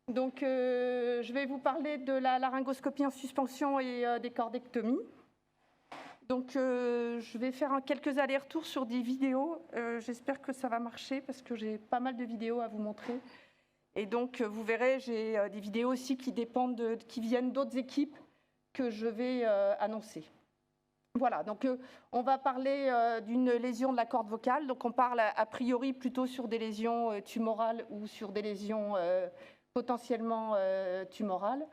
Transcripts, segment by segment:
Donc, je vais vous parler de la laryngoscopie en suspension et des cordectomies. Donc, je vais faire quelques allers-retours sur des vidéos. J'espère que ça va marcher parce que j'ai pas mal de vidéos à vous montrer. Et donc, vous verrez, j'ai des vidéos aussi qui viennent d'autres équipes que je vais annoncer. Voilà, donc on va parler d'une lésion de la corde vocale. Donc, on parle a priori plutôt sur des lésions tumorales ou sur des lésions potentiellement tumorales.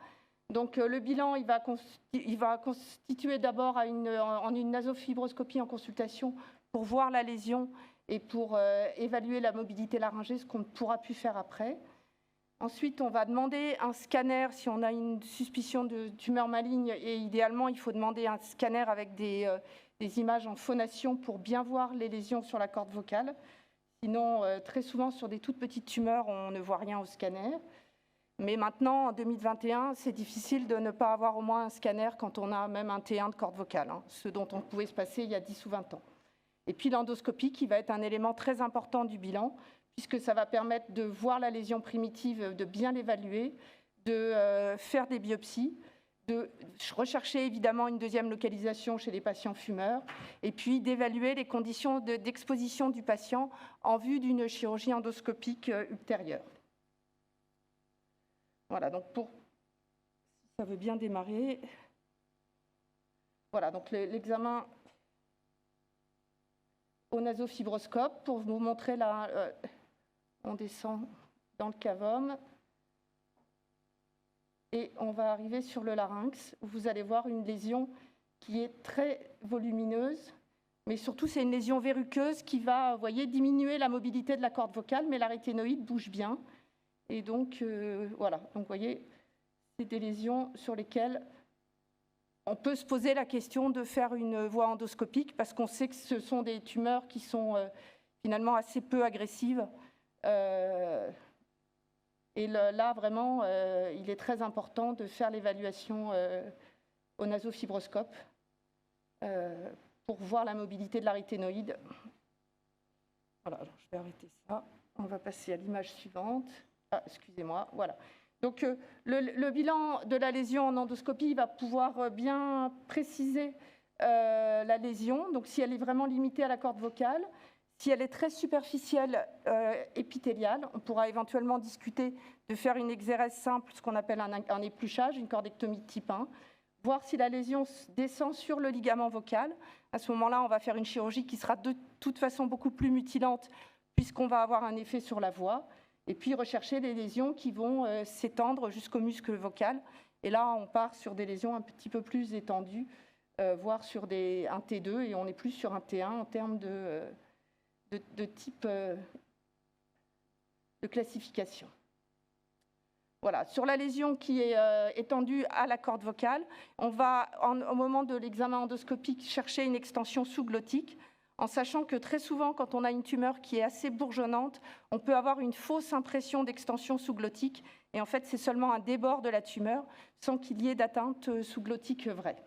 Donc, le bilan, il va constituer d'abord en une nasofibroscopie en consultation pour voir la lésion et pour évaluer la mobilité laryngée, ce qu'on ne pourra plus faire après. Ensuite, on va demander un scanner si on a une suspicion de tumeur maligne et idéalement, il faut demander un scanner avec des images en phonation pour bien voir les lésions sur la corde vocale. Sinon, très souvent, sur des toutes petites tumeurs, on ne voit rien au scanner. Mais maintenant, en 2021, c'est difficile de ne pas avoir au moins un scanner quand on a même un T1 de corde vocale, ce dont on pouvait se passer il y a 10 ou 20 ans. Et puis l'endoscopie qui va être un élément très important du bilan, puisque ça va permettre de voir la lésion primitive, de bien l'évaluer, de faire des biopsies, de rechercher évidemment une deuxième localisation chez les patients fumeurs, et puis d'évaluer les conditions d'exposition du patient en vue d'une chirurgie endoscopique ultérieure. Voilà, donc si ça veut bien démarrer. Voilà, donc l'examen au nasofibroscope pour vous montrer là. On descend dans le cavum et on va arriver sur le larynx où vous allez voir une lésion qui est très volumineuse, mais surtout c'est une lésion verruqueuse qui va, vous voyez, diminuer la mobilité de la corde vocale, mais la rétinoïde bouge bien. Et donc, voilà, donc vous voyez, c'est des lésions sur lesquelles on peut se poser la question de faire une voie endoscopique parce qu'on sait que ce sont des tumeurs qui sont finalement assez peu agressives. Et là, vraiment, il est très important de faire l'évaluation au nasofibroscope pour voir la mobilité de la rétinoïde. Voilà, alors je vais arrêter ça. On va passer à l'image suivante. Ah, excusez-moi, voilà. Donc, le bilan de la lésion en endoscopie va pouvoir bien préciser la lésion. Donc, si elle est vraiment limitée à la corde vocale, si elle est très superficielle épithéliale, on pourra éventuellement discuter de faire une exérèse simple, ce qu'on appelle un épluchage, une cordectomie de type 1, voir si la lésion descend sur le ligament vocal. À ce moment-là, on va faire une chirurgie qui sera de toute façon beaucoup plus mutilante puisqu'on va avoir un effet sur la voix. Et puis rechercher les lésions qui vont s'étendre jusqu'au muscle vocal. Et là, on part sur des lésions un petit peu plus étendues, voire sur un T2, et on est plus sur un T1 en termes de type de classification. Voilà, sur la lésion qui est étendue à la corde vocale, on va, au moment de l'examen endoscopique, chercher une extension sous-glottique, en sachant que très souvent, quand on a une tumeur qui est assez bourgeonnante, on peut avoir une fausse impression d'extension sous-glottique, et en fait, c'est seulement un débord de la tumeur, sans qu'il y ait d'atteinte sous-glottique vraie.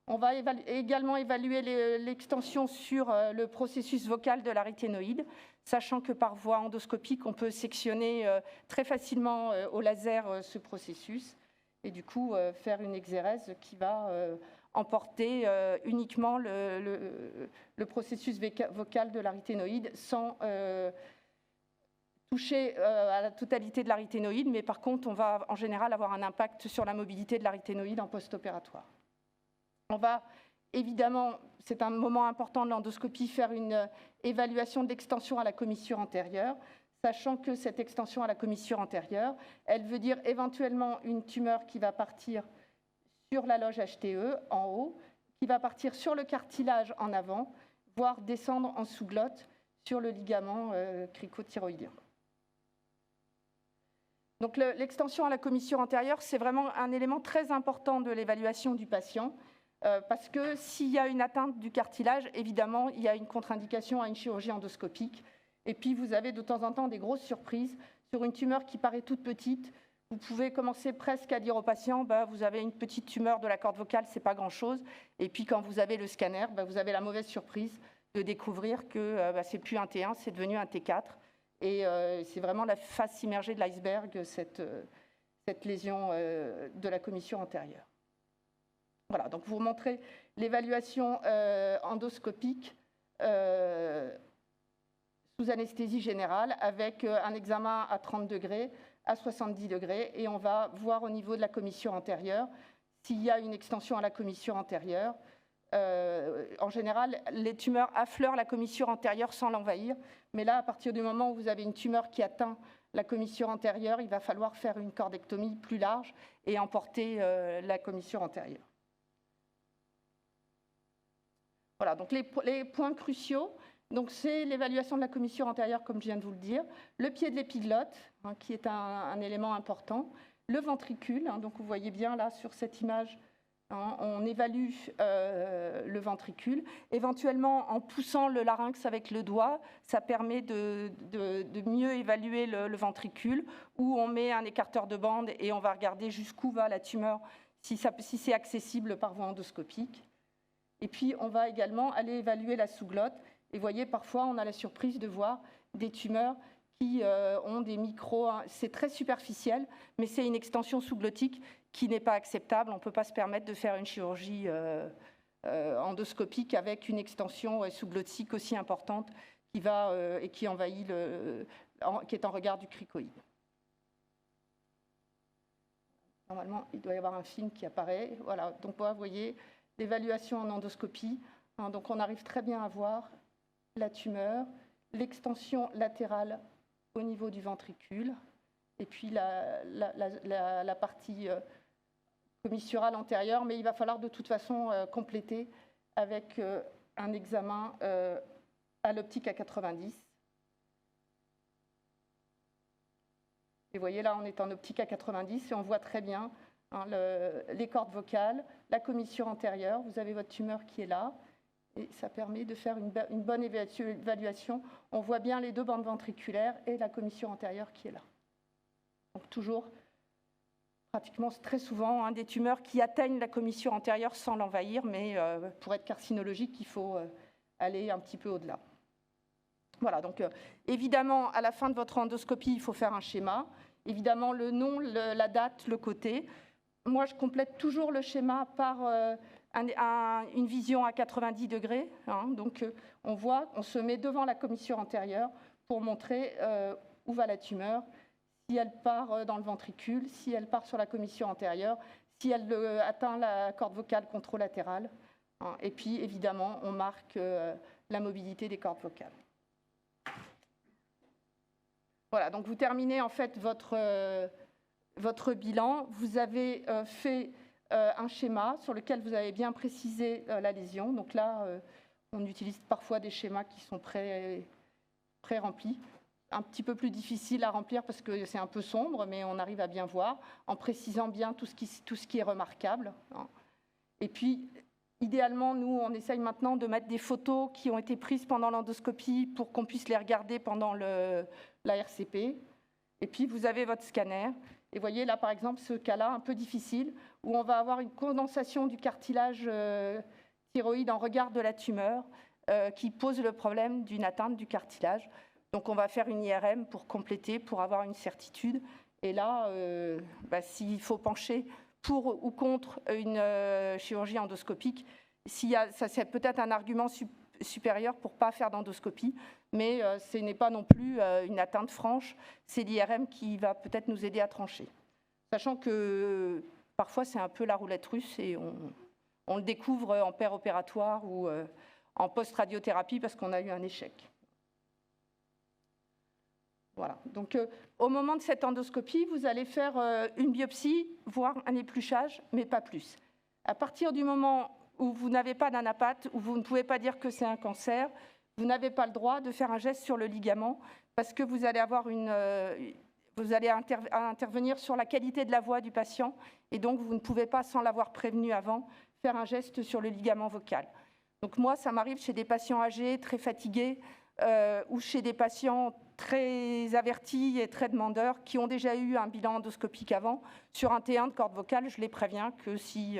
On va également évaluer l'extension sur le processus vocal de la rétinoïde, sachant que par voie endoscopique, on peut sectionner très facilement au laser ce processus, et du coup faire une exérèse qui va emporter uniquement le processus vocal de la rétinoïde sans toucher à la totalité de la rétinoïde, mais par contre, on va en général avoir un impact sur la mobilité de la rétinoïde en post-opératoire. On va évidemment, c'est un moment important de l'endoscopie, faire une évaluation de l'extension à la commissure antérieure, sachant que cette extension à la commissure antérieure, elle veut dire éventuellement une tumeur qui va partir sur la loge HTE en haut, qui va partir sur le cartilage en avant, voire descendre en sous-glotte sur le ligament cricothyroïdien. Donc l'extension à la commissure antérieure, c'est vraiment un élément très important de l'évaluation du patient, parce que s'il y a une atteinte du cartilage, évidemment, il y a une contre-indication à une chirurgie endoscopique. Et puis, vous avez de temps en temps des grosses surprises sur une tumeur qui paraît toute petite. Vous pouvez commencer presque à dire au patient, vous avez une petite tumeur de la corde vocale, ce n'est pas grand-chose. Et puis, quand vous avez le scanner, vous avez la mauvaise surprise de découvrir que ce n'est plus un T1, c'est devenu un T4. Et c'est vraiment la face immergée de l'iceberg, cette lésion de la commissure antérieure. Voilà, donc vous montrez l'évaluation endoscopique sous anesthésie générale avec un examen à 30 degrés, à 70 degrés, et on va voir au niveau de la commissure antérieure s'il y a une extension à la commissure antérieure. En général, les tumeurs affleurent la commissure antérieure sans l'envahir, mais là, à partir du moment où vous avez une tumeur qui atteint la commissure antérieure, il va falloir faire une cordectomie plus large et emporter la commissure antérieure. Voilà, donc les points cruciaux, c'est l'évaluation de la commissure antérieure, comme je viens de vous le dire, le pied de l'épiglotte, qui est un élément important, le ventricule, donc vous voyez bien là sur cette image, on évalue le ventricule. Éventuellement, en poussant le larynx avec le doigt, ça permet de mieux évaluer le ventricule, où on met un écarteur de bande et on va regarder jusqu'où va la tumeur, si c'est accessible par voie endoscopique. Et puis, on va également aller évaluer la sous-glotte. Et vous voyez, parfois, on a la surprise de voir des tumeurs qui ont des micros. C'est très superficiel, mais c'est une extension sous-glottique qui n'est pas acceptable. On ne peut pas se permettre de faire une chirurgie endoscopique avec une extension sous-glottique aussi importante et qui envahit qui est en regard du cricoïde. Normalement, il doit y avoir un film qui apparaît. Voilà, donc vous voyez l'évaluation en endoscopie. Donc on arrive très bien à voir la tumeur, l'extension latérale au niveau du ventricule, et puis la partie commissurale antérieure, mais il va falloir de toute façon compléter avec un examen à l'optique à 90. Et vous voyez là, on est en optique à 90 et on voit très bien les cordes vocales, la commissure antérieure, vous avez votre tumeur qui est là, et ça permet de faire une bonne évaluation. On voit bien les deux bandes ventriculaires et la commissure antérieure qui est là. Donc toujours, pratiquement très souvent, des tumeurs qui atteignent la commissure antérieure sans l'envahir, mais pour être carcinologique, il faut aller un petit peu au-delà. Voilà, donc évidemment, à la fin de votre endoscopie, il faut faire un schéma. Évidemment, le nom, la date, le côté. Moi, je complète toujours le schéma par une vision à 90 degrés. Donc, on se met devant la commissure antérieure pour montrer où va la tumeur, si elle part dans le ventricule, si elle part sur la commissure antérieure, si elle atteint la corde vocale contralatérale. Et puis, évidemment, on marque la mobilité des cordes vocales. Voilà, donc vous terminez en fait votre bilan. Vous avez fait un schéma sur lequel vous avez bien précisé la lésion. Donc là, on utilise parfois des schémas qui sont pré-remplis. Un petit peu plus difficile à remplir parce que c'est un peu sombre, mais on arrive à bien voir en précisant bien tout ce qui est remarquable. Et puis, idéalement, nous, on essaye maintenant de mettre des photos qui ont été prises pendant l'endoscopie pour qu'on puisse les regarder pendant la RCP. Et puis, vous avez votre scanner. Et vous voyez là, par exemple, ce cas-là, un peu difficile, où on va avoir une condensation du cartilage thyroïde en regard de la tumeur qui pose le problème d'une atteinte du cartilage. Donc, on va faire une IRM pour compléter, pour avoir une certitude. Et là, s'il faut pencher pour ou contre une chirurgie endoscopique, ça c'est peut-être un argument supérieur pour ne pas faire d'endoscopie, mais ce n'est pas non plus une atteinte franche, c'est l'IRM qui va peut-être nous aider à trancher. Sachant que parfois c'est un peu la roulette russe et on le découvre en péropératoire ou en post-radiothérapie parce qu'on a eu un échec. Voilà. Donc, au moment de cette endoscopie, vous allez faire une biopsie, voire un épluchage, mais pas plus. À partir du moment où vous n'avez pas d'anapathe, où vous ne pouvez pas dire que c'est un cancer, vous n'avez pas le droit de faire un geste sur le ligament parce que vous allez intervenir sur la qualité de la voix du patient et donc vous ne pouvez pas, sans l'avoir prévenu avant, faire un geste sur le ligament vocal. Donc moi, ça m'arrive chez des patients âgés, très fatigués, ou chez des patients très avertis et très demandeurs qui ont déjà eu un bilan endoscopique avant. Sur un T1 de corde vocale, je les préviens que si,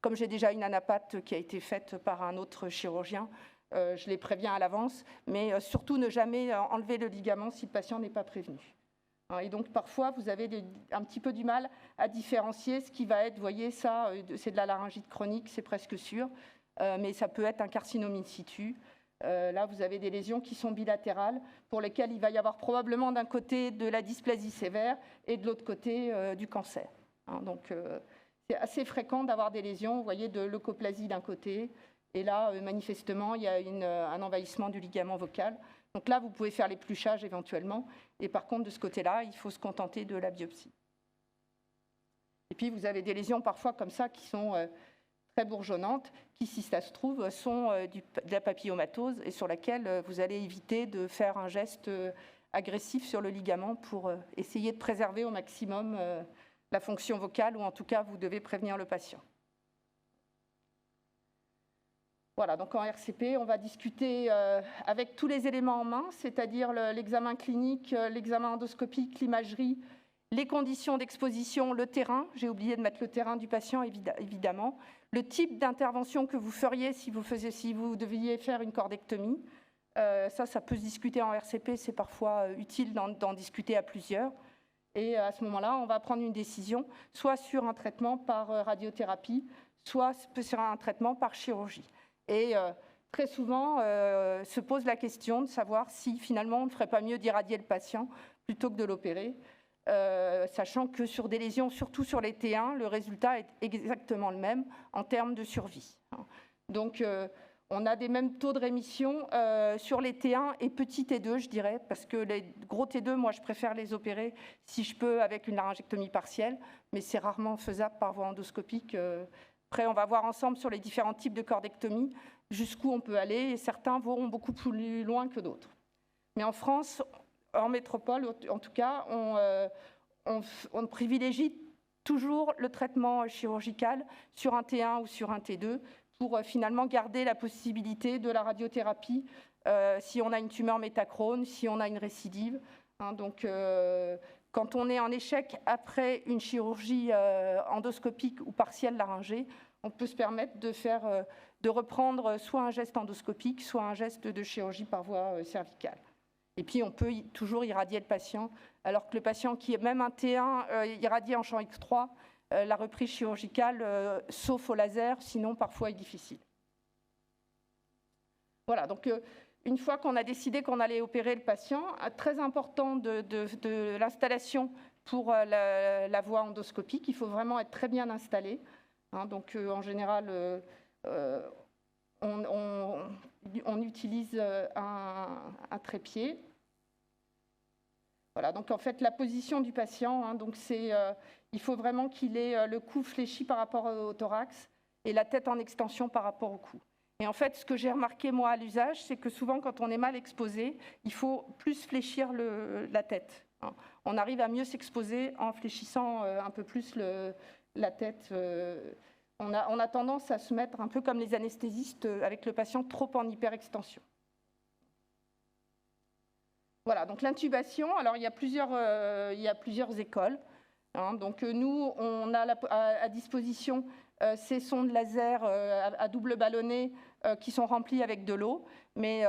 comme j'ai déjà une anapathe qui a été faite par un autre chirurgien, je les préviens à l'avance, mais surtout ne jamais enlever le ligament si le patient n'est pas prévenu. Et donc parfois, vous avez un petit peu du mal à différencier ce qui va être, vous voyez, ça, c'est de la laryngite chronique, c'est presque sûr, mais ça peut être un carcinome in situ. Là, vous avez des lésions qui sont bilatérales, pour lesquelles il va y avoir probablement d'un côté de la dysplasie sévère et de l'autre côté du cancer. Donc c'est assez fréquent d'avoir des lésions, vous voyez, de leucoplasie d'un côté, et là, manifestement, il y a un envahissement du ligament vocal. Donc là, vous pouvez faire l'épluchage éventuellement. Et par contre, de ce côté-là, il faut se contenter de la biopsie. Et puis, vous avez des lésions parfois comme ça qui sont très bourgeonnantes, qui, si ça se trouve, sont de la papillomatose et sur laquelle vous allez éviter de faire un geste agressif sur le ligament pour essayer de préserver au maximum la fonction vocale, ou en tout cas, vous devez prévenir le patient. Voilà, donc en RCP, on va discuter avec tous les éléments en main, c'est-à-dire l'examen clinique, l'examen endoscopique, l'imagerie, les conditions d'exposition, le terrain, j'ai oublié de mettre le terrain du patient évidemment, le type d'intervention que vous feriez si vous deviez faire une cordectomie. Ça peut se discuter en RCP, c'est parfois utile d'en discuter à plusieurs. Et à ce moment-là, on va prendre une décision, soit sur un traitement par radiothérapie, soit sur un traitement par chirurgie. Et très souvent, se pose la question de savoir si finalement on ne ferait pas mieux d'irradier le patient plutôt que de l'opérer, sachant que sur des lésions, surtout sur les T1, le résultat est exactement le même en termes de survie. Donc, on a des mêmes taux de rémission sur les T1 et petits T2, je dirais, parce que les gros T2, moi, je préfère les opérer si je peux avec une laryngectomie partielle, mais c'est rarement faisable par voie endoscopique. Après, on va voir ensemble sur les différents types de cordectomie jusqu'où on peut aller, et certains vont beaucoup plus loin que d'autres. Mais en France, en métropole, en tout cas, on privilégie toujours le traitement chirurgical sur un T1 ou sur un T2 pour finalement garder la possibilité de la radiothérapie si on a une tumeur métachrone, si on a une récidive. Donc, quand on est en échec après une chirurgie endoscopique ou partielle laryngée, on peut se permettre de reprendre soit un geste endoscopique, soit un geste de chirurgie par voie cervicale. Et puis, on peut toujours irradier le patient, alors que le patient qui est même un T1 irradié en champ X3, la reprise chirurgicale, sauf au laser, sinon parfois est difficile. Voilà, donc une fois qu'on a décidé qu'on allait opérer le patient, très important de l'installation pour la voie endoscopique, il faut vraiment être très bien installé. Donc en général, on utilise un trépied. Voilà, donc en fait la position du patient, donc il faut vraiment qu'il ait le cou fléchi par rapport au thorax et la tête en extension par rapport au cou. Et en fait, ce que j'ai remarqué moi à l'usage, c'est que souvent quand on est mal exposé, il faut plus fléchir la tête. On arrive à mieux s'exposer en fléchissant un peu plus la tête. On a tendance à se mettre un peu comme les anesthésistes avec le patient trop en hyperextension. Voilà, donc l'intubation, alors il y a plusieurs écoles. Donc nous, on a à disposition ces sondes laser à double ballonnet qui sont remplies avec de l'eau, mais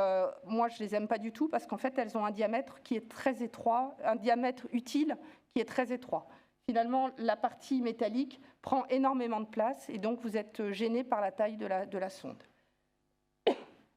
moi je les aime pas du tout parce qu'en fait elles ont un diamètre qui est très étroit, un diamètre utile qui est très étroit. Finalement, la partie métallique prend énormément de place et donc vous êtes gêné par la taille de la sonde.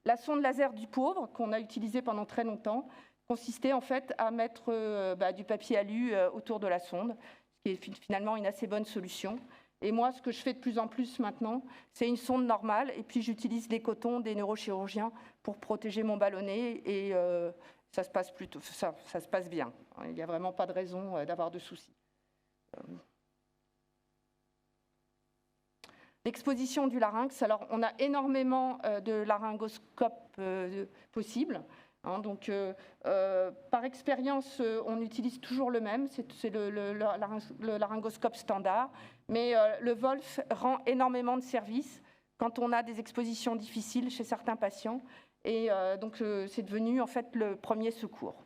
La sonde laser du pauvre, qu'on a utilisée pendant très longtemps, consistait en fait à mettre du papier alu autour de la sonde, ce qui est finalement une assez bonne solution. Et moi, ce que je fais de plus en plus maintenant, c'est une sonde normale, et puis j'utilise les cotons des neurochirurgiens pour protéger mon ballonnet, et ça se passe bien. Il n'y a vraiment pas de raison d'avoir de soucis. L'exposition du larynx, alors on a énormément de laryngoscopes possibles. Donc, par expérience, on utilise toujours le même, c'est le laryngoscope standard, mais le Wolf rend énormément de services quand on a des expositions difficiles chez certains patients, et donc c'est devenu en fait le premier secours.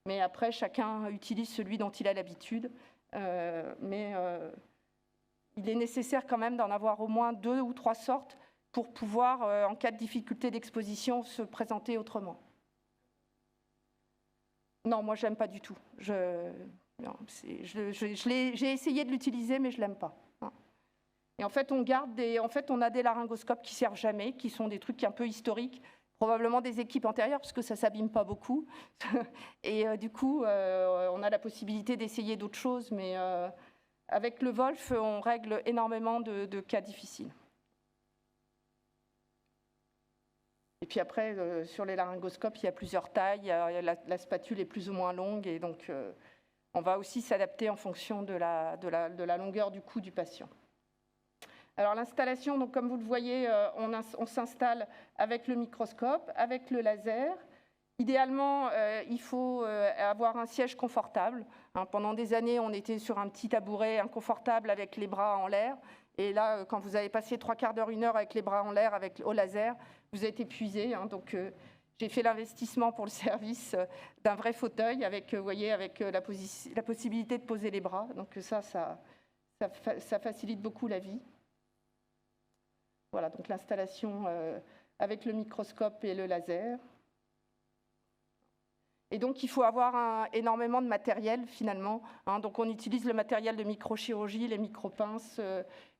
Mais après, chacun utilise celui dont il a l'habitude, mais il est nécessaire quand même d'en avoir au moins 2 ou 3 sortes pour pouvoir, en cas de difficulté d'exposition, se présenter autrement. Non, moi, je l'aime pas du tout. J'ai essayé de l'utiliser, mais je l'aime pas. Et en fait, on a des laryngoscopes qui servent jamais, qui sont des trucs un peu historiques, probablement des équipes antérieures, parce que ça s'abîme pas beaucoup. Et du coup, on a la possibilité d'essayer d'autres choses, mais avec le Wolf, on règle énormément de cas difficiles. Et puis après, sur les laryngoscopes, il y a plusieurs tailles, la spatule est plus ou moins longue, et donc on va aussi s'adapter en fonction de la longueur du cou du patient. Alors l'installation, donc comme vous le voyez, on s'installe avec le microscope, avec le laser. Idéalement, il faut avoir un siège confortable. Pendant des années, on était sur un petit tabouret inconfortable avec les bras en l'air. Et là, quand vous avez passé 3/4 d'heure, 1 heure avec les bras en l'air au laser, vous êtes épuisé. Donc j'ai fait l'investissement pour le service d'un vrai fauteuil avec, vous voyez, avec la possibilité de poser les bras. Donc ça facilite beaucoup la vie. Voilà, donc l'installation avec le microscope et le laser. Et donc, il faut avoir énormément de matériel, finalement. Donc, on utilise le matériel de microchirurgie, les micropinces,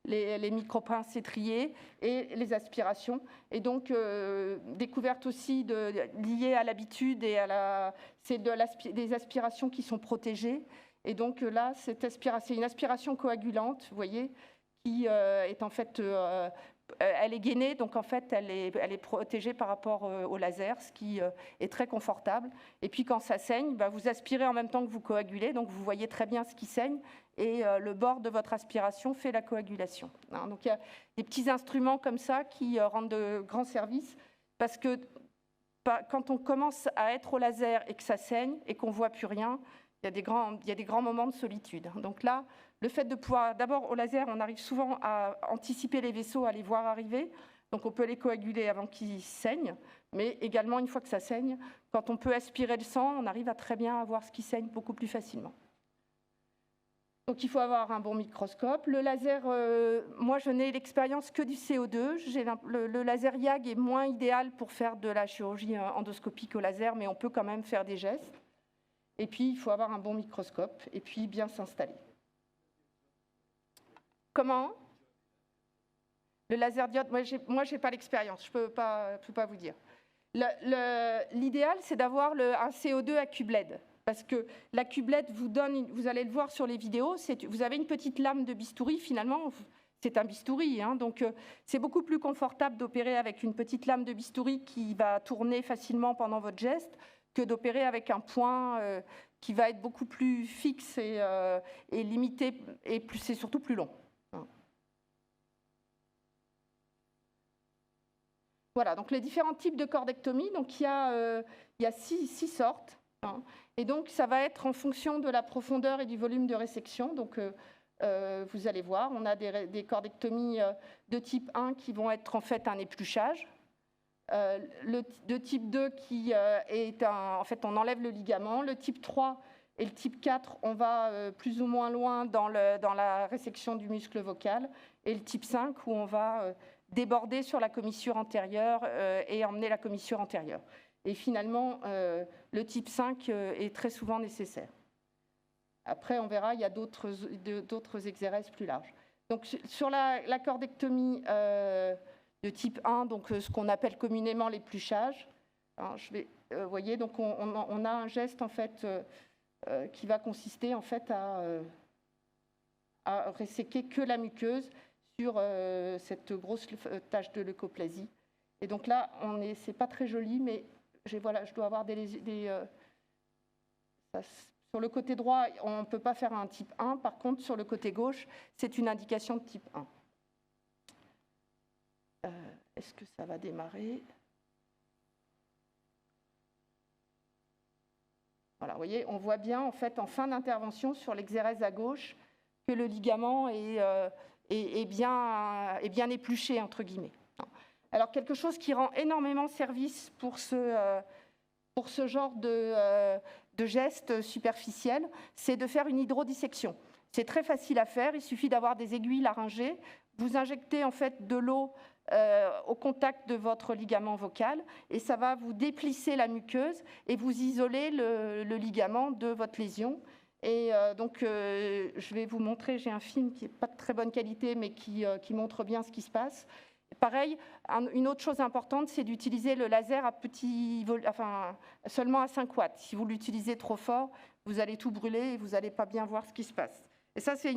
les micropinces étriées et les aspirations. Et donc, découverte aussi liée à l'habitude et c'est des aspirations qui sont protégées. Et donc, là, c'est une aspiration coagulante, vous voyez, qui est en fait... elle est gainée, donc en fait, elle est protégée par rapport au laser, ce qui est très confortable. Et puis quand ça saigne, vous aspirez en même temps que vous coagulez, donc vous voyez très bien ce qui saigne, et le bord de votre aspiration fait la coagulation. Donc il y a des petits instruments comme ça qui rendent de grands services, parce que quand on commence à être au laser et que ça saigne et qu'on ne voit plus rien, il y a des grands moments de solitude. Donc là, le fait de pouvoir, d'abord au laser, on arrive souvent à anticiper les vaisseaux, à les voir arriver, donc on peut les coaguler avant qu'ils saignent, mais également une fois que ça saigne, quand on peut aspirer le sang, on arrive à très bien voir ce qui saigne beaucoup plus facilement. Donc il faut avoir un bon microscope. Le laser, moi je n'ai l'expérience que du CO2. Le laser YAG est moins idéal pour faire de la chirurgie endoscopique au laser, mais on peut quand même faire des gestes. Et puis il faut avoir un bon microscope et puis bien s'installer. Comment ? Le laser diode, moi, je n'ai pas l'expérience, je ne peux pas vous dire. L'idéal, c'est d'avoir un CO2 à Q-bled, parce que la Q-bled vous donne, vous allez le voir sur les vidéos, vous avez une petite lame de bistouri, finalement, c'est un bistouri, donc c'est beaucoup plus confortable d'opérer avec une petite lame de bistouri qui va tourner facilement pendant votre geste, que d'opérer avec un point qui va être beaucoup plus fixe et limité, et c'est surtout plus long. Voilà, donc les différents types de cordectomie, donc il y a 6 sortes, et donc ça va être en fonction de la profondeur et du volume de résection. Donc vous allez voir, on a des cordectomies de type 1 qui vont être en fait un épluchage, de type 2 qui est en fait on enlève le ligament, le type 3 et le type 4, on va plus ou moins loin dans la résection du muscle vocal, et le type 5 où on va déborder sur la commissure antérieure et emmener la commissure antérieure. Et finalement, le type 5 est très souvent nécessaire. Après, on verra, il y a d'autres exéreses plus larges. Donc, sur la cordectomie de type 1, donc ce qu'on appelle communément l'épluchage, vous voyez, donc on a un geste en fait qui va consister en fait à resséquer que la muqueuse sur cette grosse tache de leucoplasie. Et donc là, c'est pas très joli, mais je dois avoir sur le côté droit, on ne peut pas faire un type 1. Par contre, sur le côté gauche, c'est une indication de type 1. Est-ce que ça va démarrer ? Voilà, vous voyez, on voit bien, en fait, en fin d'intervention, sur l'exérèse à gauche, que le ligament est bien épluché, entre guillemets. Alors, quelque chose qui rend énormément service pour ce genre de geste superficiel, c'est de faire une hydrodissection. C'est très facile à faire, il suffit d'avoir des aiguilles laryngées. Vous injectez en fait de l'eau au contact de votre ligament vocal et ça va vous déplisser la muqueuse et vous isoler le ligament de votre lésion. Et donc, je vais vous montrer, j'ai un film qui n'est pas de très bonne qualité, mais qui montre bien ce qui se passe. Pareil, une autre chose importante, c'est d'utiliser le laser à seulement à 5 watts. Si vous l'utilisez trop fort, vous allez tout brûler et vous n'allez pas bien voir ce qui se passe. Et ça, c'est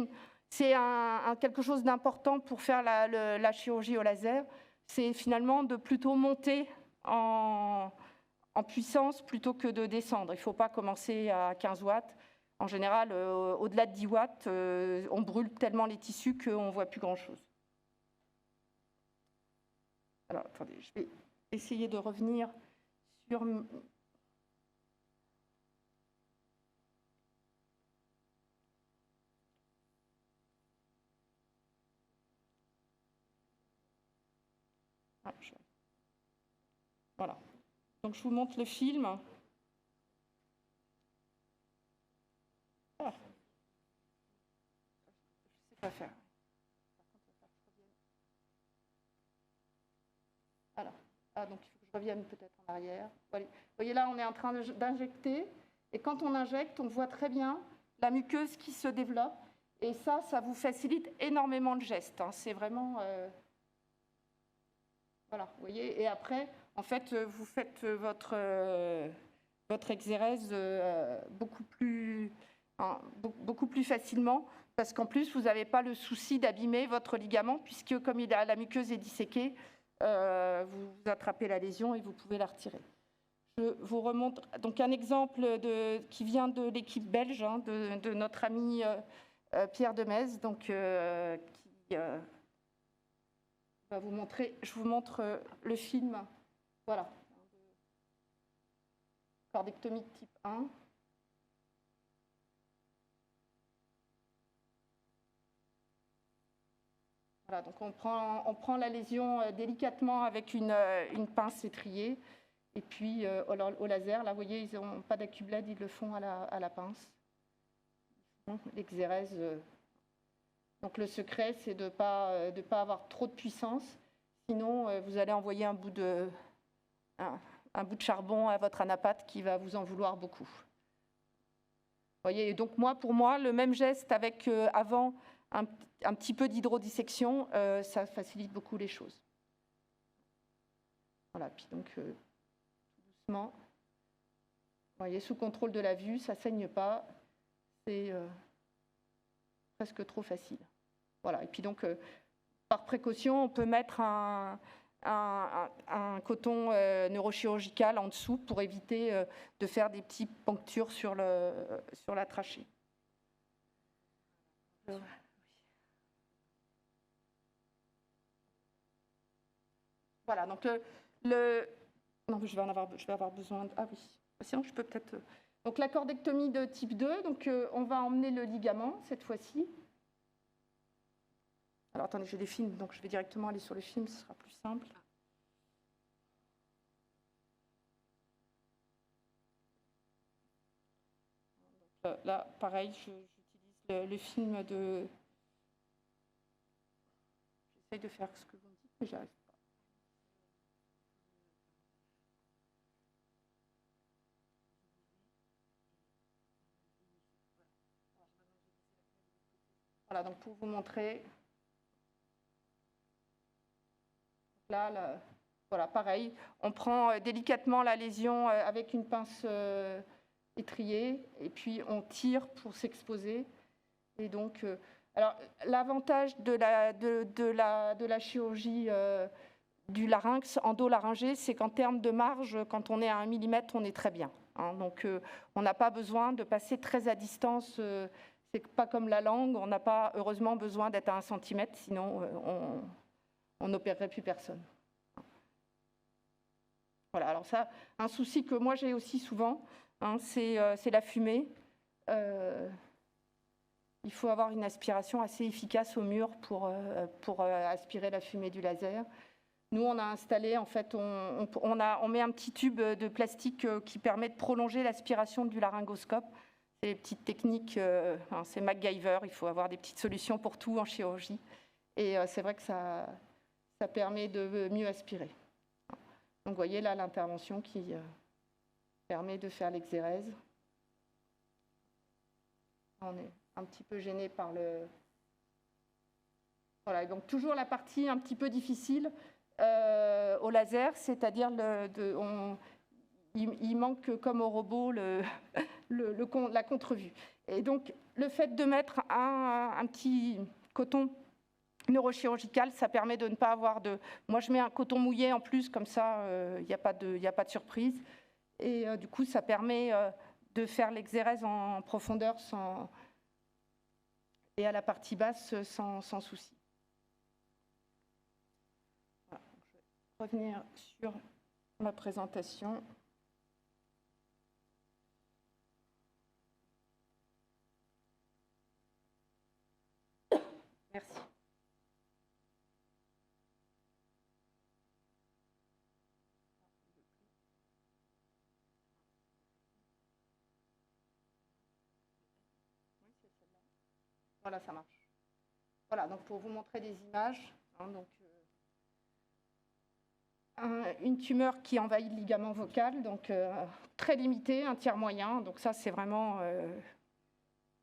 quelque chose d'important pour faire la chirurgie au laser. C'est finalement de plutôt monter en puissance plutôt que de descendre. Il ne faut pas commencer à 15 watts. En général, au-delà de 10 watts, on brûle tellement les tissus qu'on ne voit plus grand-chose. Alors, attendez, je vais essayer de revenir sur... Voilà. Donc, je vous montre le film. Ah. Je ne sais pas faire. Voilà. Ah, donc, il faut que je revienne peut-être en arrière. Voilà. Vous voyez, là, on est en train d'injecter. Et quand on injecte, on voit très bien la muqueuse qui se développe. Et ça vous facilite énormément le geste. Hein. C'est vraiment... Voilà, vous voyez. Et après, en fait, vous faites votre exérèse beaucoup plus facilement, parce qu'en plus, vous n'avez pas le souci d'abîmer votre ligament, puisque comme la muqueuse est disséquée, vous attrapez la lésion et vous pouvez la retirer. Je vous remontre donc un exemple qui vient de l'équipe belge, hein, de notre ami Pierre Demez, donc, qui va vous montrer. Je vous montre le film. Voilà. Cordectomie de type 1. Voilà, donc on prend la lésion délicatement avec une pince étriée. Et puis au laser, là, vous voyez, ils n'ont pas d'accublade, ils le font à la pince. L'exérèse. Donc le secret, c'est de ne pas avoir trop de puissance. Sinon, vous allez envoyer un bout de charbon à votre anapathe qui va vous en vouloir beaucoup. Vous voyez, et donc pour moi, le même geste avec avant un petit peu d'hydrodissection, ça facilite beaucoup les choses. Voilà, puis donc doucement, vous voyez, sous contrôle de la vue, ça ne saigne pas, c'est presque trop facile. Voilà, et puis donc, par précaution, on peut mettre un coton neurochirurgical en dessous pour éviter de faire des petites ponctures sur la trachée. Voilà, donc non, je vais avoir besoin de... Ah oui, sinon je peux peut-être... Donc la cordectomie de type 2, donc on va emmener le ligament cette fois-ci. Alors attendez, j'ai les films, donc je vais directement aller sur le film, ce sera plus simple. Donc, là, pareil, j'utilise le film de... J'essaye de faire ce que vous me dites, mais j'arrive pas. Voilà, donc pour vous montrer... Là, voilà, pareil, on prend délicatement la lésion avec une pince étriée et puis on tire pour s'exposer. Et donc, alors l'avantage de la chirurgie du larynx endolaryngé, c'est qu'en termes de marge, quand on est à 1 mm, on est très bien. Hein, donc, on n'a pas besoin de passer très à distance. C'est pas comme la langue, on n'a pas heureusement besoin d'être à 1 cm, sinon on n'opérerait plus personne. Voilà, alors ça, un souci que moi j'ai aussi souvent, hein, c'est la fumée. Il faut avoir une aspiration assez efficace au mur pour aspirer la fumée du laser. Nous, on a installé, en fait, on met un petit tube de plastique qui permet de prolonger l'aspiration du laryngoscope. C'est des petites techniques, c'est MacGyver, il faut avoir des petites solutions pour tout en chirurgie. Et c'est vrai que ça ça permet de mieux aspirer. Donc vous voyez là l'intervention qui permet de faire l'exérèse. On est un petit peu gêné par le... Voilà, donc toujours la partie un petit peu difficile au laser, c'est-à-dire il manque comme au robot la contre-vue. Et donc le fait de mettre un petit coton neurochirurgical, ça permet de ne pas avoir de... Moi, je mets un coton mouillé en plus, comme ça, il n'y a pas de surprise. Et du coup, ça permet de faire l'exérèse en profondeur et à la partie basse sans souci. Voilà. Je vais revenir sur ma présentation. Merci. Voilà, ça marche. Voilà, donc pour vous montrer des images, donc, une tumeur qui envahit le ligament vocal, donc très limité, un tiers moyen, donc ça c'est vraiment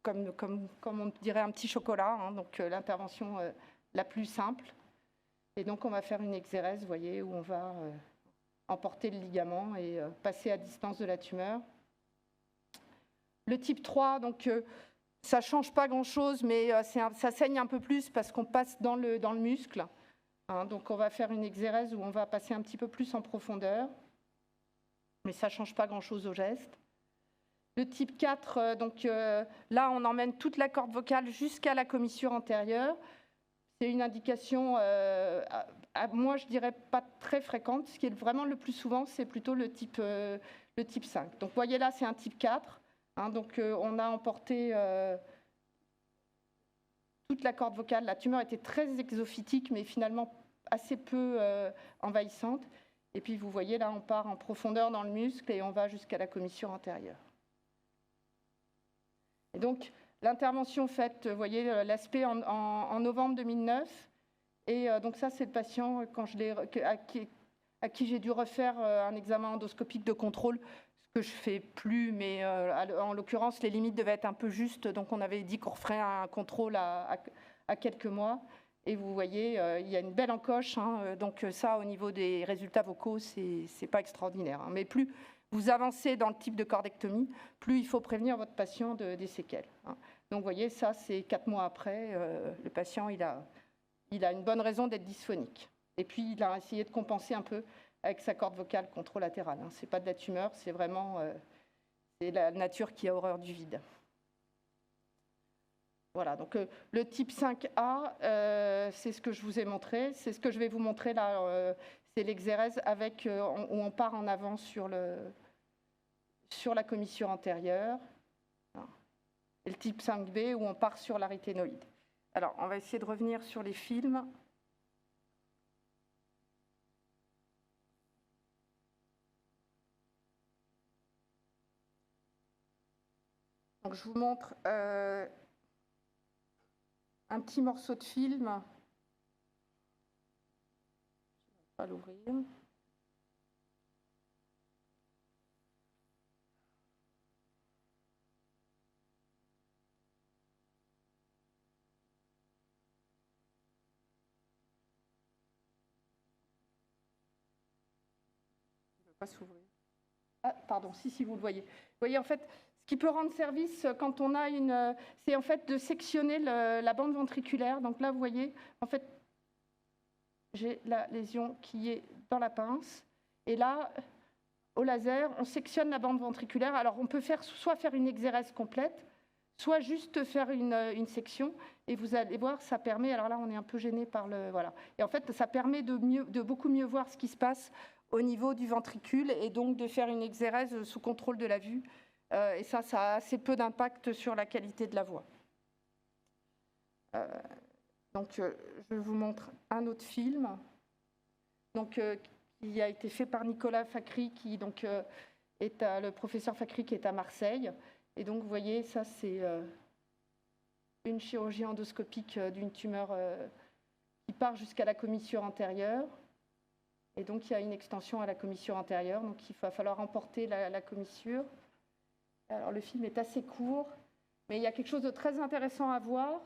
comme on dirait un petit chocolat, donc l'intervention la plus simple. Et donc on va faire une exérèse, vous voyez, où on va emporter le ligament et passer à distance de la tumeur. Le type 3, donc ça ne change pas grand-chose, mais ça saigne un peu plus parce qu'on passe dans le muscle. Donc on va faire une exérèse où on va passer un petit peu plus en profondeur, mais ça ne change pas grand-chose au geste. Le type 4, donc là on emmène toute la corde vocale jusqu'à la commissure antérieure. C'est une indication, moi je dirais pas très fréquente. Ce qui est vraiment le plus souvent, c'est plutôt le type 5. Donc vous voyez là, c'est un type 4. Donc on a emporté toute la corde vocale. La tumeur était très exophytique, mais finalement assez peu envahissante. Et puis vous voyez là, on part en profondeur dans le muscle et on va jusqu'à la commissure antérieure. Et donc l'intervention faite, vous voyez l'aspect en novembre 2009. Et donc ça, c'est le patient à qui j'ai dû refaire un examen endoscopique de contrôle, ce que je ne fais plus, mais en l'occurrence, les limites devaient être un peu justes. Donc on avait dit qu'on referait un contrôle à quelques mois. Et vous voyez, il y a une belle encoche. Donc ça, au niveau des résultats vocaux, ce n'est pas extraordinaire. Mais plus vous avancez dans le type de cordectomie, plus il faut prévenir votre patient des séquelles. Donc vous voyez, ça, c'est 4 mois après. Le patient, il a une bonne raison d'être dysphonique. Et puis, il a essayé de compenser un peu avec sa corde vocale contralatérale. Ce n'est pas de la tumeur, c'est vraiment c'est la nature qui a horreur du vide. Voilà, donc le type 5A, c'est ce que je vous ai montré. C'est ce que je vais vous montrer là, c'est l'exérèse où on part en avant sur la commissure antérieure. Et le type 5B, où on part sur l'aryténoïde. Alors, on va essayer de revenir sur les films. Donc, je vous montre un petit morceau de film. Je ne vais pas l'ouvrir. Pas s'ouvrir. Ah, pardon, si, vous le voyez. Vous voyez, en fait, ce qui peut rendre service quand on a c'est en fait de sectionner la bande ventriculaire. Donc là, vous voyez, en fait, j'ai la lésion qui est dans la pince. Et là, au laser, on sectionne la bande ventriculaire. Alors, on peut soit faire une exérèse complète, soit juste faire une section. Et vous allez voir, ça permet... Alors là, on est un peu gêné par le... Voilà. Et en fait, ça permet de beaucoup mieux voir ce qui se passe au niveau du ventricule et donc de faire une exérèse sous contrôle de la vue. Et ça a assez peu d'impact sur la qualité de la voix. Donc, je vous montre un autre film donc, qui a été fait par Nicolas Fakhri, qui donc, est le professeur Fakhri qui est à Marseille. Et donc, vous voyez, ça, c'est une chirurgie endoscopique d'une tumeur qui part jusqu'à la commissure antérieure. Et donc, il y a une extension à la commissure antérieure. Donc, il va falloir emporter la commissure. Alors, le film est assez court, mais il y a quelque chose de très intéressant à voir.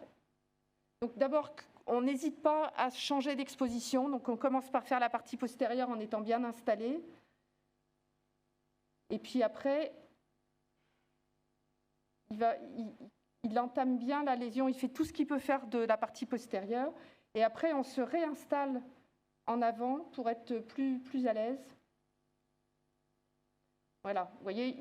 Donc, d'abord, on n'hésite pas à changer d'exposition. Donc, on commence par faire la partie postérieure en étant bien installé. Et puis après, il entame bien la lésion. Il fait tout ce qu'il peut faire de la partie postérieure. Et après, on se réinstalle en avant pour être plus à l'aise. Voilà, vous voyez,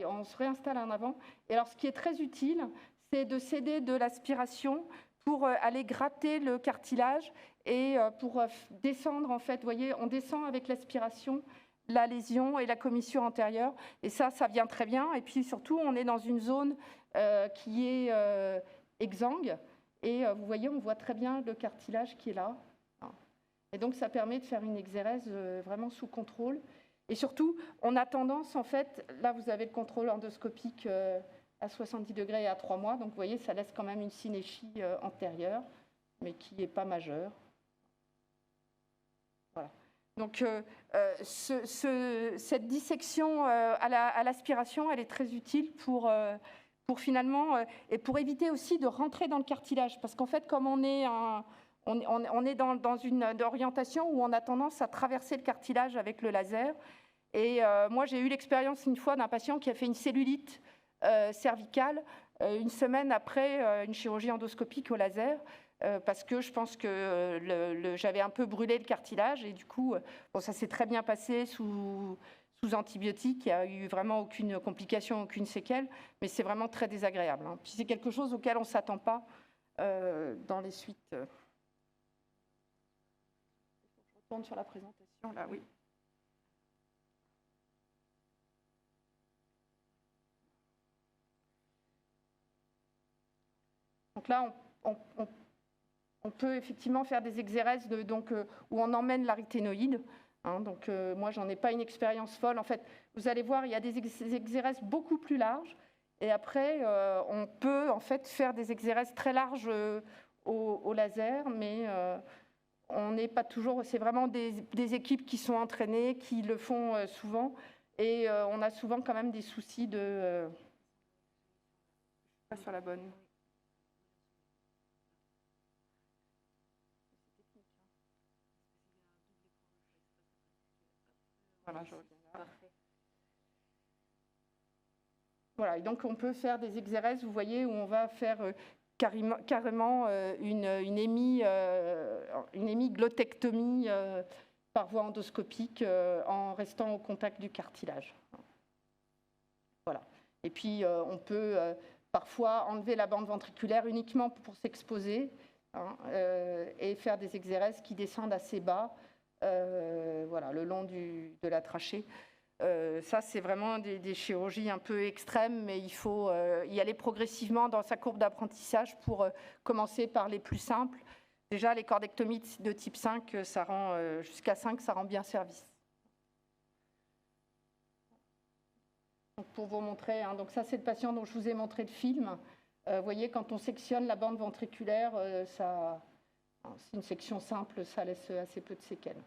on se réinstalle en avant. Et alors, ce qui est très utile, c'est de céder de l'aspiration pour aller gratter le cartilage et pour descendre, en fait, vous voyez, on descend avec l'aspiration la lésion et la commissure antérieure. Et ça vient très bien. Et puis surtout, on est dans une zone qui est exsangue. Et vous voyez, on voit très bien le cartilage qui est là. Et donc, ça permet de faire une exérèse vraiment sous contrôle. Et surtout, on a tendance, en fait, là, vous avez le contrôle endoscopique à 70 degrés et à 3 mois. Donc, vous voyez, ça laisse quand même une synéchie antérieure, mais qui n'est pas majeure. Voilà. Donc, cette dissection à l'aspiration, elle est très utile pour finalement, et pour éviter aussi de rentrer dans le cartilage. Parce qu'en fait, comme on est dans une orientation où on a tendance à traverser le cartilage avec le laser. Et moi, j'ai eu l'expérience une fois d'un patient qui a fait une cellulite cervicale une semaine après une chirurgie endoscopique au laser, parce que je pense que j'avais un peu brûlé le cartilage. Et du coup, bon, ça s'est très bien passé sous antibiotiques. Il n'y a eu vraiment aucune complication, aucune séquelle, mais c'est vraiment très désagréable. Puis c'est quelque chose auquel on ne s'attend pas dans les suites. Je retourne sur la présentation, là, oui. Donc là, on peut effectivement faire des exérèses où on emmène l'aryténoïde. Donc moi, j'en ai pas une expérience folle. En fait, vous allez voir, il y a des exérèses beaucoup plus larges. Et après, on peut en fait faire des exérèses très larges au laser, mais on n'est pas toujours. C'est vraiment des équipes qui sont entraînées, qui le font souvent, et on a souvent quand même des soucis de. Pas sur la bonne. Voilà, je reviens là. Voilà, et donc on peut faire des exérèses, vous voyez, où on va faire carrément une hémiglottectomie par voie endoscopique en restant au contact du cartilage. Voilà. Et puis on peut parfois enlever la bande ventriculaire uniquement pour s'exposer et faire des exérèses qui descendent assez bas, voilà, le long de la trachée. Ça, c'est vraiment des chirurgies un peu extrêmes, mais il faut y aller progressivement dans sa courbe d'apprentissage pour commencer par les plus simples. Déjà, les cordectomies de type 5, ça rend jusqu'à 5, ça rend bien service. Donc, pour vous montrer, donc ça, c'est le patient dont je vous ai montré le film. Vous voyez, quand on sectionne la bande ventriculaire, c'est une section simple, ça laisse assez peu de séquelles.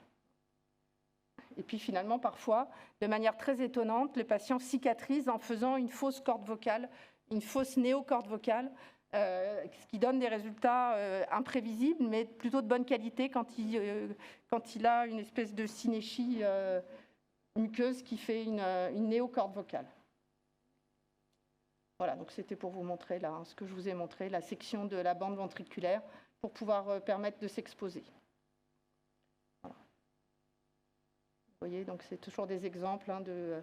Et puis finalement, parfois, de manière très étonnante, le patient cicatrise en faisant une fausse corde vocale, une fausse néocorde vocale, ce qui donne des résultats imprévisibles, mais plutôt de bonne qualité quand il a une espèce de synéchie muqueuse qui fait une néocorde vocale. Voilà, donc c'était pour vous montrer là, ce que je vous ai montré, la section de la bande ventriculaire pour pouvoir permettre de s'exposer. Vous voyez, donc c'est toujours des exemples de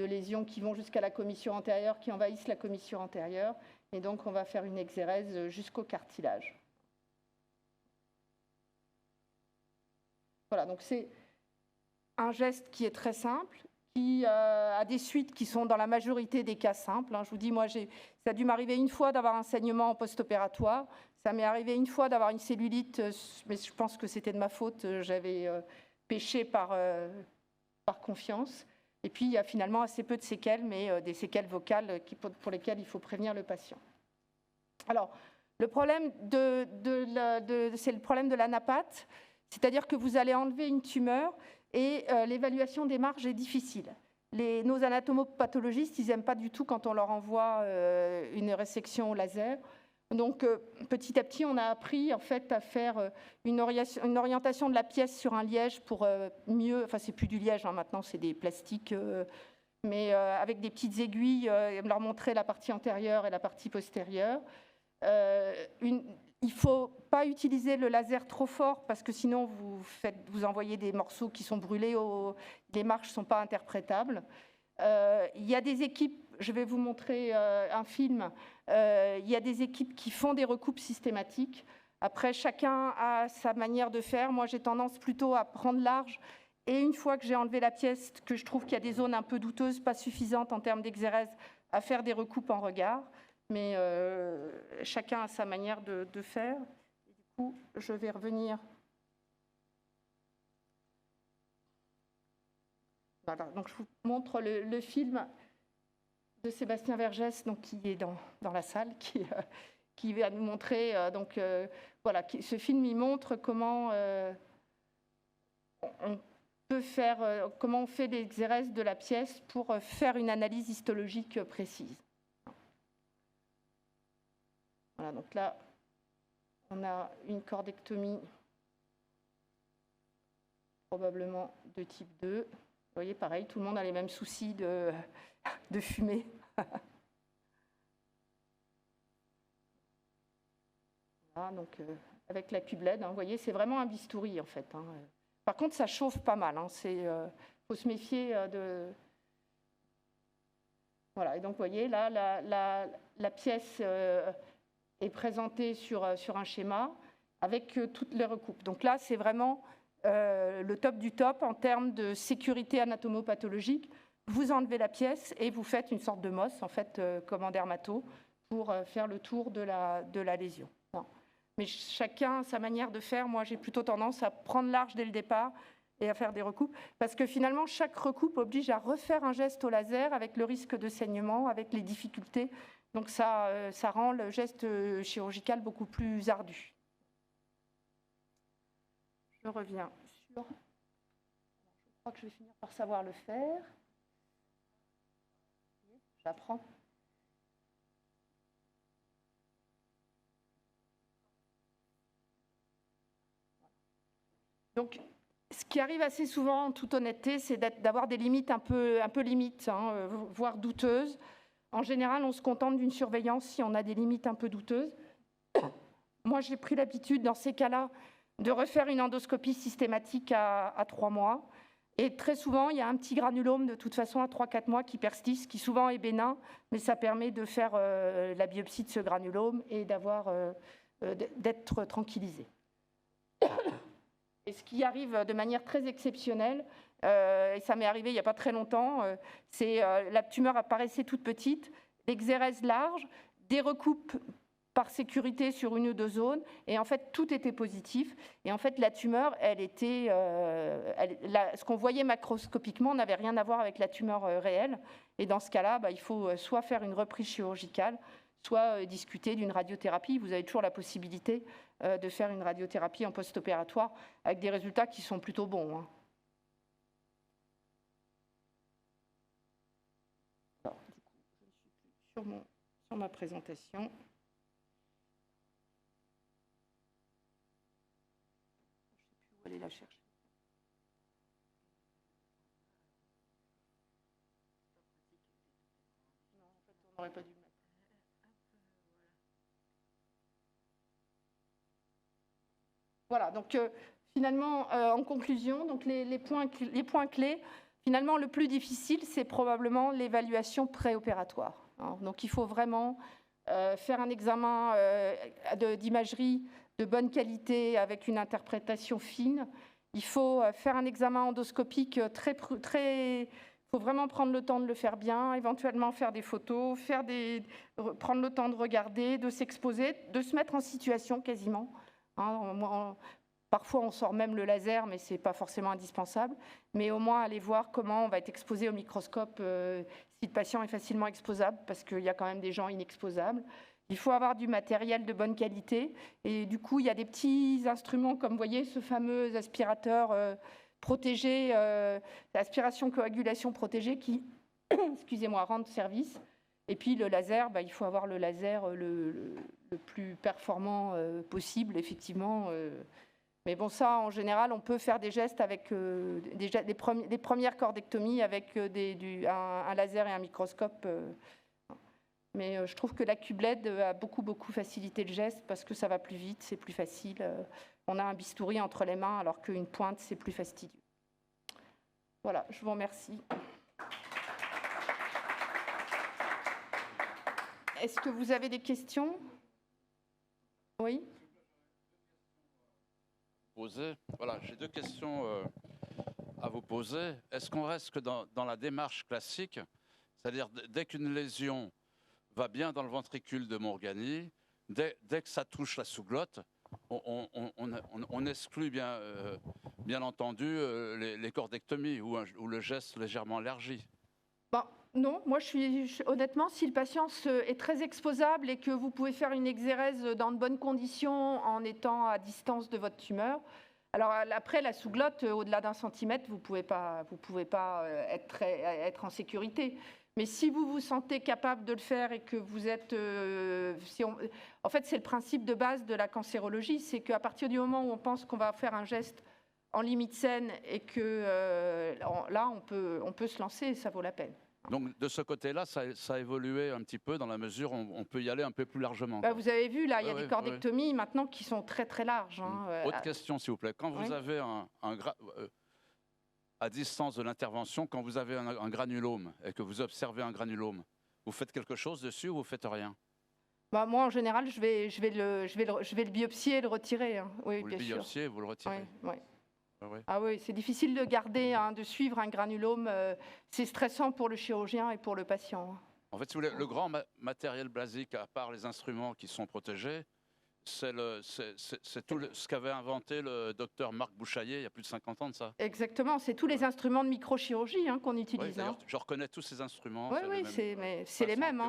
lésions qui vont jusqu'à la commissure antérieure, qui envahissent la commissure antérieure. Et donc, on va faire une exérèse jusqu'au cartilage. Voilà, donc c'est un geste qui est très simple, qui a des suites qui sont dans la majorité des cas simples. Je vous dis, moi, ça a dû m'arriver une fois d'avoir un saignement en post-opératoire. Ça m'est arrivé une fois d'avoir une cellulite, mais je pense que c'était de ma faute. J'avais péché par confiance. Et puis, il y a finalement assez peu de séquelles, mais des séquelles vocales pour lesquelles il faut prévenir le patient. Alors, Le problème c'est le problème de l'anapathe, c'est-à-dire que vous allez enlever une tumeur et l'évaluation des marges est difficile. Nos anatomopathologistes, ils n'aiment pas du tout quand on leur envoie une résection au laser. Donc, petit à petit, on a appris en fait à faire une orientation de la pièce sur un liège pour mieux. Enfin, c'est plus du liège hein, maintenant, c'est des plastiques, mais avec des petites aiguilles, leur montrer la partie antérieure et la partie postérieure. Il ne faut pas utiliser le laser trop fort parce que sinon vous envoyez des morceaux qui sont brûlés, les marges ne sont pas interprétables. Il y a des équipes, je vais vous montrer un film, il y a des équipes qui font des recoupes systématiques. Après, chacun a sa manière de faire. Moi, j'ai tendance plutôt à prendre large. Et une fois que j'ai enlevé la pièce, que je trouve qu'il y a des zones un peu douteuses, pas suffisantes en termes d'exérèse, à faire des recoupes en regard. Mais chacun a sa manière de faire. Et du coup, je vais revenir. Voilà, donc je vous montre le film de Sébastien Vergès, donc, qui est dans la salle, qui va nous montrer. Voilà, ce film, il montre comment on peut faire, comment on fait l'exérèse de la pièce pour faire une analyse histologique précise. Voilà, donc là, on a une cordectomie probablement de type 2. Vous voyez, pareil, tout le monde a les mêmes soucis de fumée. Voilà, donc avec la cube LED, hein, vous voyez, c'est vraiment un bistouri en fait. Hein. Par contre, ça chauffe pas mal. Il faut se méfier de... Voilà, et donc vous voyez, là, la pièce... est présenté sur un schéma avec toutes les recoupes. Donc là, c'est vraiment le top du top en termes de sécurité anatomopathologique. Vous enlevez la pièce et vous faites une sorte de MOS, en fait, comme en dermato, pour faire le tour de la lésion. Non. Mais chacun a sa manière de faire. Moi, j'ai plutôt tendance à prendre large dès le départ et à faire des recoupes, parce que finalement, chaque recoupe oblige à refaire un geste au laser avec le risque de saignement, avec les difficultés. Donc ça rend le geste chirurgical beaucoup plus ardu. Je reviens sur... Je crois que je vais finir par savoir le faire. J'apprends. Donc, ce qui arrive assez souvent, en toute honnêteté, c'est d'avoir des limites un peu limites, hein, voire douteuses. En général, on se contente d'une surveillance si on a des limites un peu douteuses. Moi, j'ai pris l'habitude, dans ces cas-là, de refaire une endoscopie systématique à 3 mois. Et très souvent, il y a un petit granulome, de toute façon, à 3-4 mois qui persiste, qui souvent est bénin, mais ça permet de faire la biopsie de ce granulome et d'être tranquillisé. Et ce qui arrive de manière très exceptionnelle, et ça m'est arrivé il n'y a pas très longtemps, c'est la tumeur apparaissait toute petite, l'exérèse large, des recoupes par sécurité sur une ou deux zones, et en fait tout était positif. Et en fait la tumeur, ce qu'on voyait macroscopiquement n'avait rien à voir avec la tumeur réelle. Et dans ce cas-là, il faut soit faire une reprise chirurgicale, soit discuter d'une radiothérapie. Vous avez toujours la possibilité de faire une radiothérapie en post-opératoire avec des résultats qui sont plutôt bons. Hein. Alors, du coup, je ne suis plus sur ma présentation. Je ne sais plus où aller la chercher. Non, en fait, on n'aurait pas dû le mettre. Voilà, donc finalement, en conclusion, donc les points clés, finalement, le plus difficile, c'est probablement l'évaluation préopératoire. Hein. Donc il faut vraiment faire un examen d'imagerie de bonne qualité avec une interprétation fine. Il faut faire un examen endoscopique il faut vraiment prendre le temps de le faire bien, éventuellement faire des photos, prendre le temps de regarder, de s'exposer, de se mettre en situation quasiment. Hein, parfois, on sort même le laser, mais ce n'est pas forcément indispensable. Mais au moins, aller voir comment on va être exposé au microscope si le patient est facilement exposable, parce qu'il y a quand même des gens inexposables. Il faut avoir du matériel de bonne qualité. Et du coup, il y a des petits instruments, comme vous voyez, ce fameux aspirateur protégé, aspiration coagulation protégée qui, excusez-moi, rend service. Et puis le laser, il faut avoir le laser le plus performant possible, effectivement. Mais bon, ça, en général, on peut faire des gestes avec des premières cordectomies avec un laser et un microscope. Mais je trouve que la QBLED a beaucoup facilité le geste parce que ça va plus vite, c'est plus facile. On a un bistouri entre les mains alors qu'une pointe, c'est plus fastidieux. Voilà, je vous remercie. Est-ce que vous avez des questions? Oui. Voilà, j'ai 2 questions à vous poser. Est-ce qu'on reste que dans la démarche classique, c'est-à-dire dès qu'une lésion va bien dans le ventricule de Morgagni, dès que ça touche la sous-glotte, on exclut bien entendu les cordectomies ou le geste légèrement élargi? Non, moi honnêtement, si le patient est très exposable et que vous pouvez faire une exérèse dans de bonnes conditions en étant à distance de votre tumeur, alors après la sous-glotte, au-delà d'1 centimètre, vous pouvez pas être en sécurité. Mais si vous vous sentez capable de le faire et que vous êtes... en fait, c'est le principe de base de la cancérologie, c'est qu'à partir du moment où on pense qu'on va faire un geste en limite saine et que là, on peut se lancer et ça vaut la peine. Donc de ce côté-là, ça a évolué un petit peu dans la mesure où on peut y aller un peu plus largement. Vous avez vu, là, il y a des cordectomies maintenant qui sont très larges. Autre question, s'il vous plaît. Quand vous avez à distance de l'intervention, quand vous avez un granulome et que vous observez un granulome, vous faites quelque chose dessus ou vous faites rien? Moi, en général, je vais le biopsier et le retirer. Oui, vous le biopsiez et vous le retirez? Oui. Ah oui, c'est difficile de garder, de suivre un granulome. C'est stressant pour le chirurgien et pour le patient. En fait, si vous voulez, le grand matériel basique, à part les instruments qui sont protégés, c'est tout ce qu'avait inventé le docteur Marc Bouchaillet il y a plus de 50 ans de ça. Exactement, c'est tous les instruments de microchirurgie qu'on utilise. Oui, je reconnais tous ces instruments. Oui, c'est les mêmes.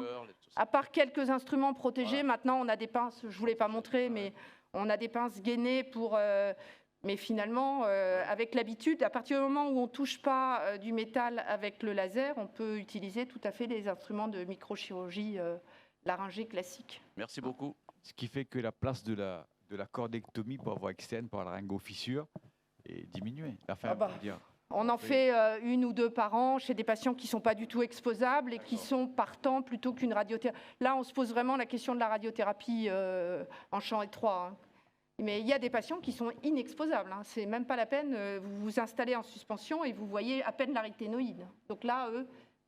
À part quelques instruments protégés, maintenant on a des pinces, je ne vous l'ai pas montré, mais on a des pinces gainées pour... Mais finalement, avec l'habitude, à partir du moment où on ne touche pas du métal avec le laser, on peut utiliser tout à fait les instruments de microchirurgie laryngée classique. Merci beaucoup. Ce qui fait que la place de la cordectomie pour voie externe, par la laryngofissure, est diminuée. On en fait 1 ou 2 par an chez des patients qui ne sont pas du tout exposables et qui sont partants plutôt qu'une radiothérapie. Là, on se pose vraiment la question de la radiothérapie en champ étroit. Mais il y a des patients qui sont inexposables. C'est même pas la peine. Vous vous installez en suspension et vous voyez à peine l'aryténoïde. Donc là,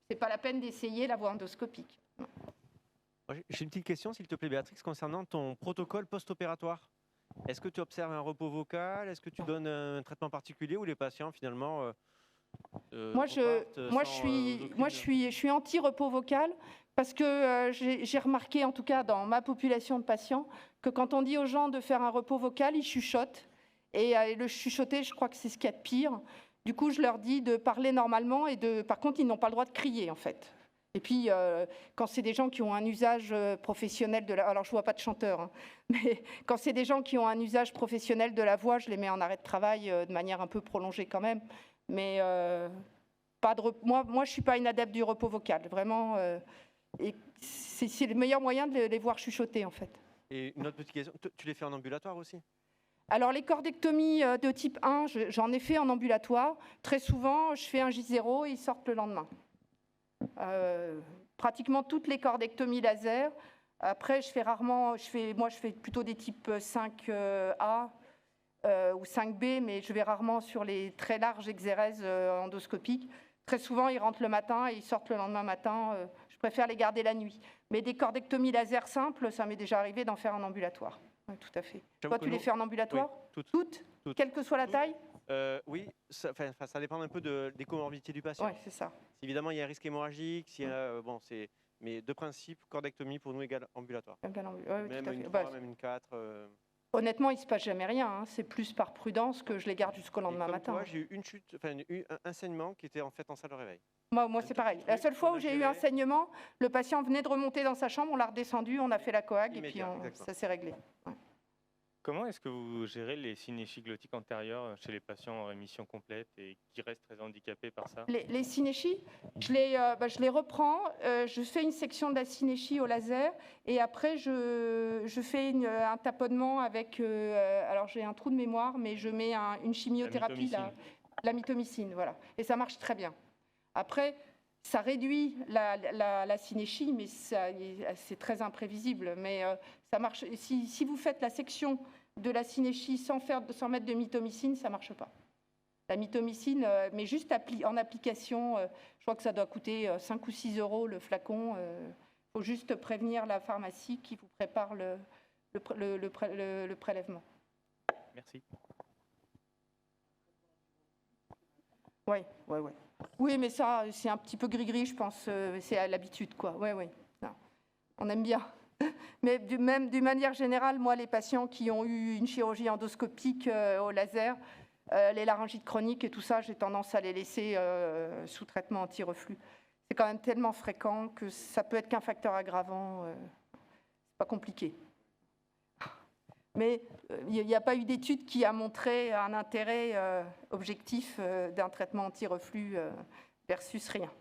c'est pas la peine d'essayer la voie endoscopique. J'ai une petite question, s'il te plaît, Béatrix, concernant ton protocole post-opératoire. Est-ce que tu observes un repos vocal? Est-ce que tu donnes un traitement particulier ou les patients, finalement, Moi, je suis anti-repos vocal parce que j'ai remarqué, en tout cas dans ma population de patients, que quand on dit aux gens de faire un repos vocal, ils chuchotent. Et le chuchoter, je crois que c'est ce qu'il y a de pire. Du coup, je leur dis de parler normalement par contre, ils n'ont pas le droit de crier, en fait. Et puis, quand c'est des gens qui ont un usage professionnel de la... Alors, je ne vois pas de chanteur, mais quand c'est des gens qui ont un usage professionnel de la voix, je les mets en arrêt de travail de manière un peu prolongée quand même. Mais moi, je ne suis pas une adepte du repos vocal. Vraiment, c'est le meilleur moyen de les voir chuchoter, en fait. Et une autre petite question, tu les fais en ambulatoire aussi? Alors, les cordectomies de type 1, j'en ai fait en ambulatoire. Très souvent, je fais un J0 et ils sortent le lendemain. Pratiquement toutes les cordectomies laser. Après, je fais plutôt des types 5A ou 5B, mais je vais rarement sur les très larges exérèses endoscopiques. Très souvent, ils rentrent le matin et ils sortent le lendemain matin. Je préfère les garder la nuit. Mais des cordectomies laser simples, ça m'est déjà arrivé d'en faire en ambulatoire. Oui, tout à fait. Toi, tu les fais en ambulatoire? Oui, toutes. Quelle que soit la taille? Oui, ça dépend un peu des comorbidités du patient. Oui, c'est ça. Évidemment, il y a un risque hémorragique. Mais de principe, cordectomie pour nous égale ambulatoire. Même une 3, même une 4. Honnêtement, il ne se passe jamais rien. Hein. C'est plus par prudence que je les garde jusqu'au lendemain matin. Moi, j'ai eu une chute, enfin un saignement qui était en fait en salle de réveil. Moi c'est pareil. La seule fois où j'ai eu un saignement, le patient venait de remonter dans sa chambre, on l'a redescendu, on a fait la coag et puis ça s'est réglé. Ouais. Comment est-ce que vous gérez les synéchies glottiques antérieures chez les patients en rémission complète et qui restent très handicapés par ça? Les synéchies, je les reprends, je fais une section de la synéchie au laser et après je fais un taponnement avec, alors j'ai un trou de mémoire, mais je mets une chimiothérapie, la mitomycine, voilà, et ça marche très bien. Après, ça réduit la synéchie, mais c'est très imprévisible. Mais ça marche. Si vous faites la section de la synéchie sans mettre de mitomycine, ça ne marche pas. La mitomycine, mais juste en application, je crois que ça doit coûter 5 ou 6 € le flacon. Il faut juste prévenir la pharmacie qui vous prépare le prélèvement. Merci. Oui. Oui, mais ça, c'est un petit peu gris-gris, je pense. C'est à l'habitude, quoi. Oui. On aime bien. Mais même d'une manière générale, moi, les patients qui ont eu une chirurgie endoscopique au laser, les laryngites chroniques et tout ça, j'ai tendance à les laisser sous traitement anti-reflux. C'est quand même tellement fréquent que ça peut être qu'un facteur aggravant. C'est pas compliqué. Mais il n'y a pas eu d'étude qui a montré un intérêt objectif d'un traitement anti-reflux versus rien.